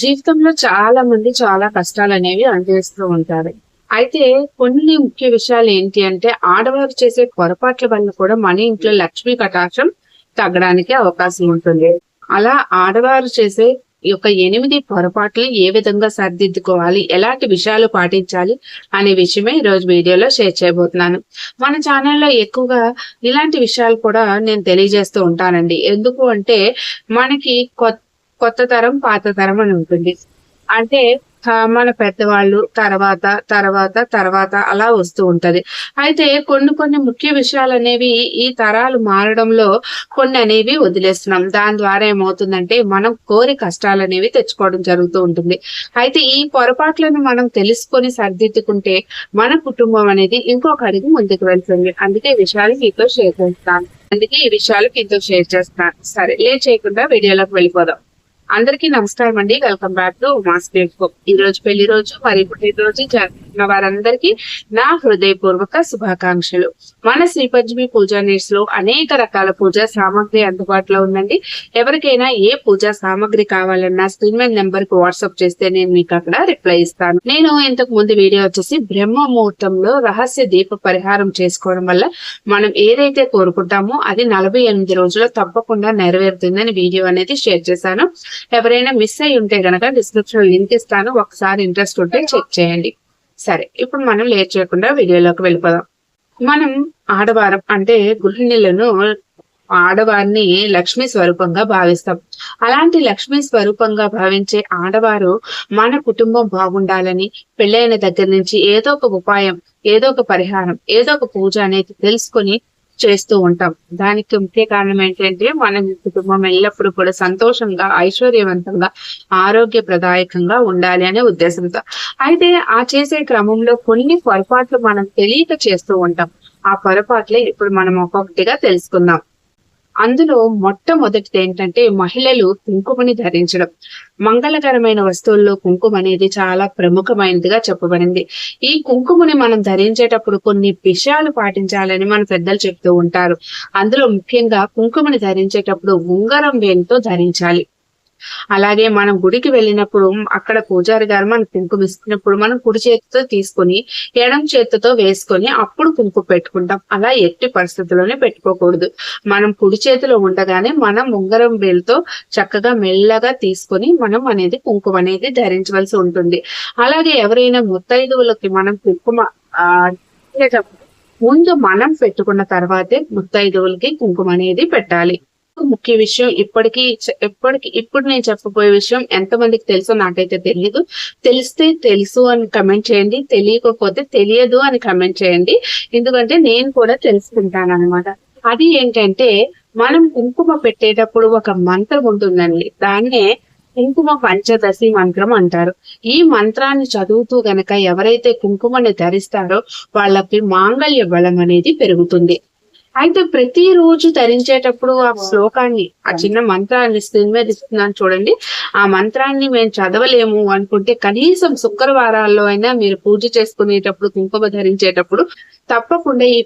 జీవితంలో చాలా మంది చాలా కష్టాలనేవి అనుభవిస్తూ ఉంటారు. అయితే కొన్ని ముఖ్య విషయాలు ఏంటి అంటే ఆడవారు చేసే పొరపాట్ల వల్ల కూడా మన ఇంట్లో లక్ష్మీ కటాక్షం తగ్గడానికి అవకాశం ఉంటుంది. అలా ఆడవారు చేసే ఈ యొక్క 8 పొరపాట్లు ఏ విధంగా సరిదిద్దుకోవాలి, ఎలాంటి విషయాలు పాటించాలి అనే విషయమే ఈరోజు వీడియోలో షేర్ చేయబోతున్నాను. మన ఛానల్లో ఎక్కువగా ఇలాంటి విషయాలు కూడా నేను తెలియజేస్తూ ఉంటానండి. ఎందుకు అంటే మనకి కొత్త తరం, పాత తరం అని ఉంటుంది. అంటే మన పెద్దవాళ్ళు తర్వాత అలా వస్తూ ఉంటది. అయితే కొన్ని ముఖ్య విషయాలనేవి ఈ తరాలు మారడంలో కొన్ని అనేవి వదిలేస్తున్నాం. దాని ద్వారా ఏమవుతుందంటే మనం కోరి కష్టాలనేవి తెచ్చుకోవడం జరుగుతూ ఉంటుంది. అయితే ఈ పొరపాట్లను మనం తెలుసుకొని సరిదిద్దుకుంటే మన కుటుంబం అనేది ఇంకొక అడుగు ముందుకు వెళ్తుంది. అందుకే ఈ విషయాలు మీతో షేర్ చేస్తాను. సరే, లేట్ చేయకుండా వీడియోలోకి వెళ్ళిపోదాం. అందరికీ నమస్కారం అండి. Welcome back to mass beautiful. ఈ రోజు పెళ్లి రోజు మరి పుట్టినరోజు జరుపుకున్న వారందరికీ నా హృదయపూర్వక శుభాకాంక్షలు. మన శ్రీ పంచమి పూజా నీడ్స్ లో అనేక రకాల పూజా సామాగ్రి అందుబాటులో ఉందండి. ఎవరికైనా ఏ పూజా సామాగ్రి కావాలన్నా స్క్రీన్ మీద నెంబర్ కి వాట్సాప్ చేస్తే నేను మీకు అక్కడ రిప్లై ఇస్తాను. నేను ఇంతకు ముందు వీడియో వచ్చేసి బ్రహ్మ ముహూర్తంలో రహస్య దీప పరిహారం చేసుకోవడం వల్ల మనం ఏదైతే కోరుకుంటామో అది 48 రోజుల్లో తప్పకుండా నెరవేరుతుందని వీడియో అనేది షేర్ చేశాను. ఎవరైనా మిస్ అయి ఉంటే గనక డిస్క్రిప్షన్ లింక్ ఇస్తాను, ఒకసారి ఇంట్రెస్ట్ ఉంటే చెక్ చేయండి. సరే, ఇప్పుడు మనం లేట్ చేయకుండా వీడియోలోకి వెళ్ళిపోదాం. మనం ఆడవారం అంటే గృహిణులను ఆడవారిని లక్ష్మీ స్వరూపంగా భావిస్తాం. అలాంటి లక్ష్మీ స్వరూపంగా భావించే ఆడవారు మన కుటుంబం బాగుండాలని పెళ్ళైన దగ్గర నుంచి ఏదో ఒక ఉపాయం, ఏదో ఒక పరిహారం, ఏదో ఒక పూజ అనేది తెలుసుకొని చేస్తూ ఉంటాం. దానికి ముఖ్య కారణం ఏంటంటే మన కుటుంబం ఎల్లప్పుడూ కూడా సంతోషంగా, ఐశ్వర్యవంతంగా, ఆరోగ్యప్రదాయకంగా ఉండాలి అనే ఉద్దేశంతో. అయితే ఆ చేసే క్రమంలో కొన్ని పొరపాట్లు మనం తెలియక చేస్తూ ఉంటాం. ఆ పొరపాట్లే ఇప్పుడు మనం ఒక్కొక్కటిగా తెలుసుకుందాం. అందులో మొట్టమొదటిది ఏంటంటే మహిళలు కుంకుమని ధరించడం. మంగళకరమైన వస్తువుల్లో కుంకుమ అనేది చాలా ప్రముఖమైనదిగా చెప్పబడింది. ఈ కుంకుమని మనం ధరించేటప్పుడు కొన్ని విషయాలు పాటించాలని మన పెద్దలు చెప్తూ ఉంటారు. అందులో ముఖ్యంగా కుంకుమని ధరించేటప్పుడు ఉంగరం వేలుతో ధరించాలి. అలాగే మనం గుడికి వెళ్ళినప్పుడు అక్కడ పూజారి గారు మనం కుంకుమ ఇస్తున్నప్పుడు మనం కుడి చేతితో తీసుకొని ఎడం చేతితో వేసుకొని అప్పుడు కుంకుమ పెట్టుకుంటాం. అలా ఎట్టి పరిస్థితుల్లోనే పెట్టుకోకూడదు. మనం కుడి చేతిలో ఉండగానే మనం ఉంగరం వేలుతో చక్కగా మెల్లగా తీసుకొని మనం అనేది కుంకుమ అనేది ధరించవలసి ఉంటుంది. అలాగే ఎవరైనా ముత్తైదువులకి మనం కుంకుమ ముందు మనం పెట్టుకున్న తర్వాతే ముత్తైదువులకి కుంకుమ అనేది పెట్టాలి. ముఖ్య విషయం ఇప్పుడు నేను చెప్పబోయే విషయం ఎంతమందికి తెలుసో నాకైతే తెలియదు. తెలిస్తే తెలుసు అని కమెంట్ చేయండి, తెలియకపోతే తెలియదు అని కమెంట్ చేయండి. ఎందుకంటే నేను కూడా తెలుసుకుంటాను అనమాట. అది ఏంటంటే మనం కుంకుమ పెట్టేటప్పుడు ఒక మంత్రం ఉంటుందండి. దాన్నే కుంకుమ పంచదశి మంత్రం అంటారు. ఈ మంత్రాన్ని చదువుతూ గనక ఎవరైతే కుంకుమని ధరిస్తారో వాళ్ళకి మాంగళ్య బలం అనేది పెరుగుతుంది. అయితే ప్రతిరోజు ధరించేటప్పుడు ఆ శ్లోకాన్ని, ఆ చిన్న మంత్రాన్ని స్క్రీన్ మీద ఇస్తున్నాను చూడండి. ఆ మంత్రాన్ని మేము చదవలేము అనుకుంటే కనీసం శుక్రవారాల్లో అయినా మీరు పూజ చేసుకునేటప్పుడు, కుంకుమ ధరించేటప్పుడు తప్పకుండా ఈ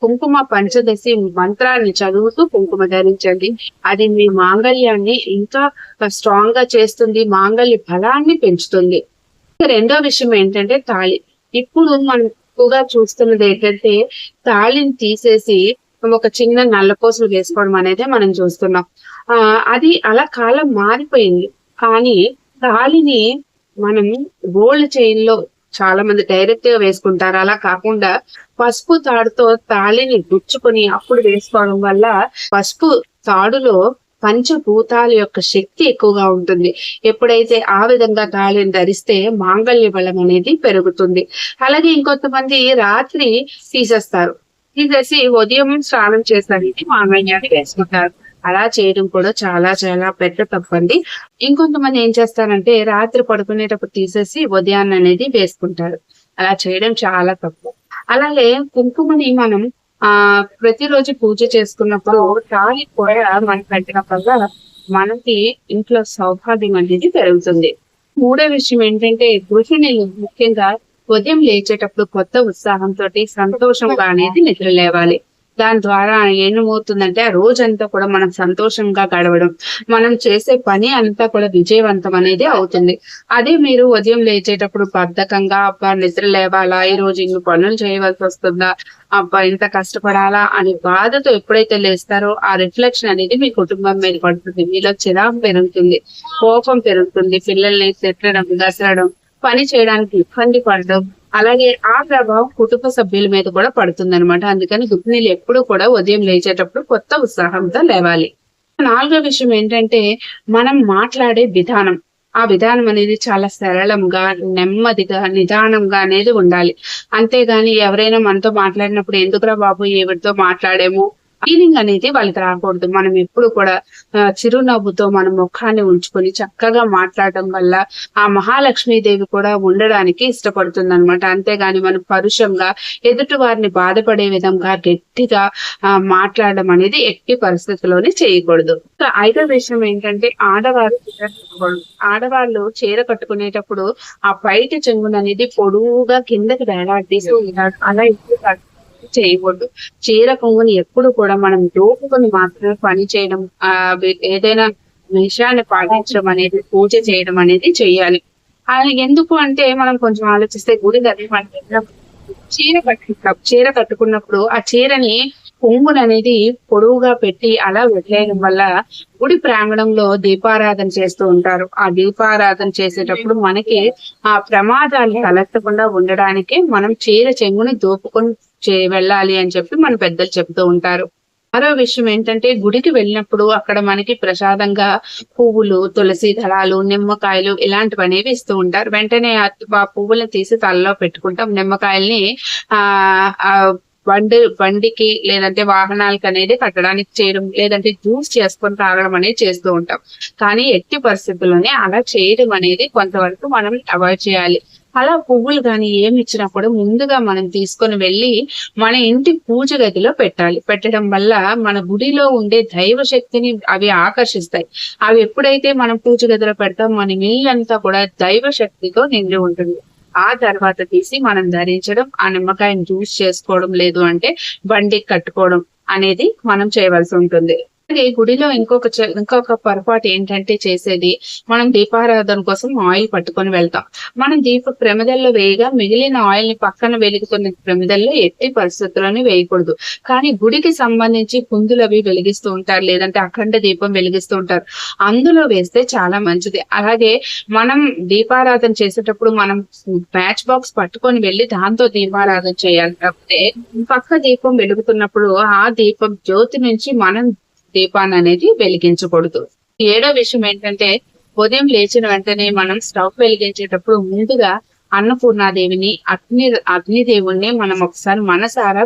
కుంకుమ పంచదశి మంత్రాన్ని చదువుతూ కుంకుమ ధరించండి. అది మీ మాంగళ్యాన్ని ఇంకా స్ట్రాంగ్ గా చేస్తుంది, మాంగళ్య బలాన్ని పెంచుతుంది. రెండో విషయం ఏంటంటే తాళి. ఇప్పుడు మనం ఎక్కువగా చూస్తున్నది ఏంటంటే తాళిని తీసేసి ఒక చిన్న నల్లపూసలు వేసుకోవడం అనేది మనం చూస్తున్నాం. అది అలా కాలం మారిపోయింది. కానీ తాళిని మనం గోల్డ్ చైన్ లో చాలా మంది డైరెక్ట్ గా వేసుకుంటారు. అలా కాకుండా పసుపు తాడుతో తాళిని గుచ్చుకొని అప్పుడు వేసుకోవడం వల్ల పసుపు తాడులో పంచభూతాల యొక్క శక్తి ఎక్కువగా ఉంటుంది. ఎప్పుడైతే ఆ విధంగా తాళిని ధరిస్తే మాంగళ్య బలం అనేది పెరుగుతుంది. అలాగే ఇంకొంతమంది రాత్రి తీసేసి ఉదయం స్నానం చేసడానికి మాంగళ్యాన్ని వేసుకుంటారు. అలా చేయడం కూడా చాలా చాలా పెద్ద తప్పండి. ఇంకొంతమంది ఏం చేస్తారంటే రాత్రి పడుకునేటప్పుడు తీసేసి ఉదయాన్ని అనేది వేసుకుంటారు. అలా చేయడం చాలా తప్పు. అలాగే కుంకుమని మనం ప్రతిరోజు పూజ చేసుకున్నప్పుడు తాళి కూడా మనకి పెట్టినప్పుడల్లా మనకి ఇంట్లో సౌభాగ్యం అనేది పెరుగుతుంది. మూడో విషయం ఏంటంటే గృహిణులు ముఖ్యంగా ఉదయం లేచేటప్పుడు కొత్త ఉత్సాహంతో సంతోషంగా అనేది నిద్ర లేవాలి. దాని ద్వారా ఏమవుతుందంటే ఆ రోజంతా కూడా మనం సంతోషంగా గడవడం, మనం చేసే పని అంతా కూడా విజయవంతం అనేది అవుతుంది. అదే మీరు ఉదయం లేచేటప్పుడు బద్ధకంగా అబ్బా నిద్ర లేవాలా, ఈ రోజు ఇన్ని పనులు చేయవలసి వస్తుందా, అబ్బా ఇంత కష్టపడాలా అని బాధతో ఎప్పుడైతే లేస్తారో ఆ రిఫ్లెక్షన్ అనేది మీ కుటుంబం మీద పడుతుంది. మీలో చిరాకు పెరుగుతుంది, కోపం పెరుగుతుంది, పిల్లల్ని తిట్టడం, గసరడం, పని చేయడానికి ఇబ్బంది పడడం, అలాగే ఆ ప్రభావం కుటుంబ సభ్యుల మీద కూడా పడుతుందన్నమాట. అందుకని గృహిణులు ఎప్పుడు కూడా ఉదయం లేచేటప్పుడు కొత్త ఉత్సాహంతో లేవాలి. నాలుగో విషయం ఏంటంటే మనం మాట్లాడే విధానం. ఆ విధానం అనేది చాలా సరళంగా, నెమ్మదిగా, నిదానంగా అనేది ఉండాలి. అంతేగాని ఎవరైనా మనతో మాట్లాడినప్పుడు ఎందుకురా బాబు ఈవిడతో మాట్లాడాము ఫీలింగ్ అనేది వాళ్ళకి రాకూడదు. మనం ఎప్పుడు కూడా చిరునవ్వుతో మన ముఖాన్ని ఉంచుకొని చక్కగా మాట్లాడడం వల్ల ఆ మహాలక్ష్మీదేవి కూడా ఉండడానికి ఇష్టపడుతుందన్నమాట. అంతేగాని మనం పరుషంగా ఎదుటి వారిని బాధపడే విధంగా గట్టిగా మాట్లాడడం అనేది ఎట్టి పరిస్థితుల్లోనే చేయకూడదు. ఇంకా ఐదో విషయం ఏంటంటే ఆడవారు చీర కట్టుకోవడం. ఆడవాళ్ళు చీర కట్టుకునేటప్పుడు ఆ బయట చెంగున అనేది పొడువుగా కిందకి వేలాడదీస్తూ ఉంటారు. అలా ఎప్పుడు చేయకూడదు. చీర కొంగుని ఎప్పుడు కూడా మనం దోపుకొని మాత్రమే పని చేయడం, ఏదైనా విషయాన్ని పాటించడం అనేది, పూజ చేయడం అనేది చెయ్యాలి. ఎందుకు అంటే మనం కొంచెం ఆలోచిస్తే గుడి దగ్గర మనం చీర కట్టుకున్నప్పుడు ఆ చీరని కొంగును అనేది పొడవుగా పెట్టి అలా వదిలేయడం వల్ల గుడి ప్రాంగణంలో దీపారాధన చేస్తూ ఉంటారు. ఆ దీపారాధన చేసేటప్పుడు మనకి ఆ ప్రమాదాలు తలెత్తకుండా ఉండడానికి మనం చీర చెంగుని దోపుకొని వెళ్ళాలి అని చెప్పి మన పెద్దలు చెప్తూ ఉంటారు. మరో విషయం ఏంటంటే గుడికి వెళ్ళినప్పుడు అక్కడ మనకి ప్రసాదంగా పువ్వులు, తులసి దళాలు, నిమ్మకాయలు ఇలాంటివి అనేవి ఇస్తూ ఉంటారు. వెంటనే ఆ పువ్వులను తీసి తలలో పెట్టుకుంటాం. నిమ్మకాయల్ని ఆ బండికి లేదంటే వాహనాలకు అనేది కట్టడానికి చేయడం, లేదంటే జ్యూస్ చేసుకొని తాగడం అనేది చేస్తూ ఉంటాం. కానీ ఎట్టి పరిస్థితుల్లోనే అలా చేయడం అనేది కొంతవరకు మనం అవాయిడ్ చేయాలి. అలా పువ్వులు గాని ఏమి ఇచ్చినా కూడా ముందుగా మనం తీసుకొని వెళ్ళి మన ఇంటి పూజ గదిలో పెట్టాలి. పెట్టడం వల్ల మన గుడిలో ఉండే దైవ శక్తిని అవి ఆకర్షిస్తాయి. అవి ఎప్పుడైతే మనం పూజ గదిలో పెడతాం మన ఇల్లంతా కూడా దైవ శక్తితో నిండి ఉంటుంది. ఆ తర్వాత తీసి మనం ధరించడం, ఆ నిమ్మకాయని జ్యూస్ చేసుకోవడం, లేదు అంటే బండికి కట్టుకోవడం అనేది మనం చేయవలసి ఉంటుంది. అలాగే గుడిలో ఇంకొక పొరపాటు ఏంటంటే చేసేది, మనం దీపారాధన కోసం ఆయిల్ పట్టుకొని వెళ్తాం. మనం ప్రమిదల్లో వేయగా మిగిలిన ఆయిల్ ని పక్కన వెలుగుతున్న ప్రమిదల్లో ఎట్టి పరిస్థితుల్లోనే వేయకూడదు. కానీ గుడికి సంబంధించి కుందులు అవి వెలిగిస్తూ ఉంటారు, లేదంటే అఖండ దీపం వెలిగిస్తూ ఉంటారు. అందులో వేస్తే చాలా మంచిది. అలాగే మనం దీపారాధన చేసేటప్పుడు మనం మ్యాచ్ బాక్స్ పట్టుకొని వెళ్ళి దాంతో దీపారాధన చేయాలి. కాకపోతే పక్క దీపం వెలుగుతున్నప్పుడు ఆ దీపం జ్యోతి నుంచి మనం దీపాన్ని అనేది వెలిగించకూడదు. ఏడో విషయం ఏంటంటే ఉదయం లేచిన వెంటనే మనం స్టవ్ వెలిగించేటప్పుడు ముందుగా అన్నపూర్ణాదేవిని, అగ్నిదేవుణ్ణి మనం ఒకసారి మనసారా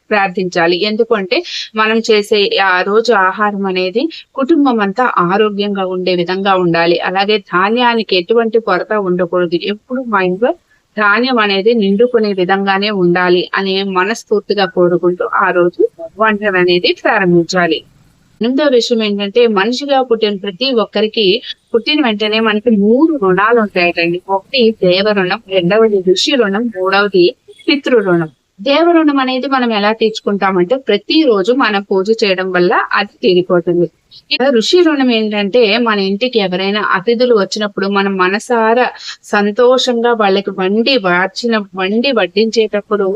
ప్రార్థించాలి. ఎందుకంటే మనం చేసే ఆ రోజు ఆహారం అనేది కుటుంబం అంతా ఆరోగ్యంగా ఉండే విధంగా ఉండాలి. అలాగే ధాన్యానికి ఎటువంటి కొరత ఉండకూడదు. ఎప్పుడు మా ఇంట్లో ధాన్యం అనేది నిండుకునే విధంగానే ఉండాలి అని మనస్ఫూర్తిగా కోరుకుంటూ ఆ రోజు వంటలు అనేది ప్రారంభించాలి. ఎనిమిదో విషయం ఏంటంటే మనిషిగా పుట్టిన ప్రతి ఒక్కరికి పుట్టిన వెంటనే మనకి 3 రుణాలు ఉంటాయటండి. ఒకటి దేవ రుణం, రెండవది ఋషి రుణం, మూడవది పితృ రుణం. దేవ రుణం అనేది మనం ఎలా తీర్చుకుంటామంటే ప్రతిరోజు మనం పూజ చేయడం వల్ల అది తీరిపోతుంది. ఋషి రుణం ఏంటంటే మన ఇంటికి ఎవరైనా అతిథులు వచ్చినప్పుడు మనం మనసారా సంతోషంగా వాళ్ళకి వండి వడ్డించేటప్పుడు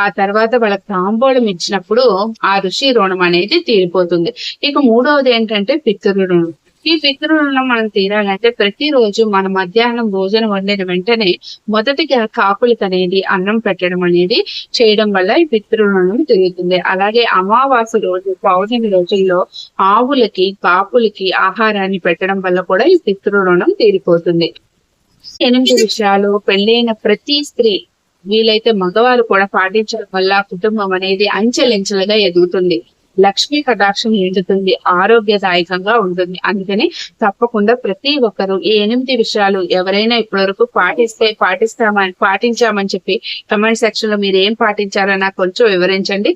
ఆ తర్వాత వాళ్ళకి తాంబూలం ఇచ్చినప్పుడు ఆ ఋషి రుణం అనేది తీరిపోతుంది. ఇక మూడవది ఏంటంటే పితృ రుణం. ఈ పితృ రుణం మనం తీరాలంటే ప్రతిరోజు మన మధ్యాహ్నం భోజనం వండిన వెంటనే మొదటిగా కాకులకి అనేది అన్నం పెట్టడం అనేది చేయడం వల్ల ఈ పితృ రుణం తిరుగుతుంది. అలాగే అమావాస్య రోజు, పౌర్ణమి రోజుల్లో ఆవులకి, కాకులకి ఆహారాన్ని పెట్టడం వల్ల కూడా ఈ పితృ రుణం తీరిపోతుంది. 8 విషయాలు పెళ్ళైన ప్రతి స్త్రీ, వీలైతే మగవారు కూడా పాటించడం వల్ల కుటుంబం అనేది అంచెలంచెలుగా ఎదుగుతుంది, లక్ష్మీ కటాక్షం నిండుతుంది, ఆరోగ్యదాయకంగా ఉంటుంది. అందుకని తప్పకుండా ప్రతి ఒక్కరు ఈ 8 విషయాలు ఎవరైనా ఇప్పటివరకు పాటించామని చెప్పి కమెంట్ సెక్షన్ లో మీరు ఏం పాటించారో నాకు కొంచెం వివరించండి,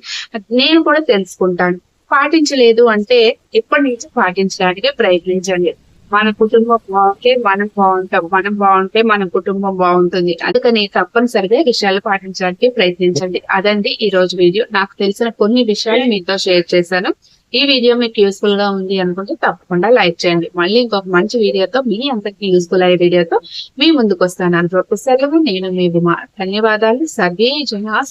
నేను కూడా తెలుసుకుంటాను. పాటించలేదు అంటే ఇప్పటి నుంచి పాటించడానికి ప్రయత్నించండి. మన కుటుంబం బాగుంటే మనం బాగుంటాం, మనం బాగుంటే మన కుటుంబం బాగుంటుంది. అందుకని తప్పనిసరిగా ఈ విషయాలు పాటించడానికి ప్రయత్నించండి. అదండి ఈ రోజు వీడియో. నాకు తెలిసిన కొన్ని విషయాలు మీతో షేర్ చేశాను. ఈ వీడియో మీకు యూస్ఫుల్ గా ఉంది అనుకుంటే తప్పకుండా లైక్ చేయండి. మళ్ళీ ఇంకొక మంచి వీడియోతో, మీ అందరికి యూస్ఫుల్ అయ్యే వీడియోతో మీ ముందుకు వస్తాను. అంతవరకు సెలవు. నేను మీ ఉమా. ధన్యవాదాలు. సర్వే జనా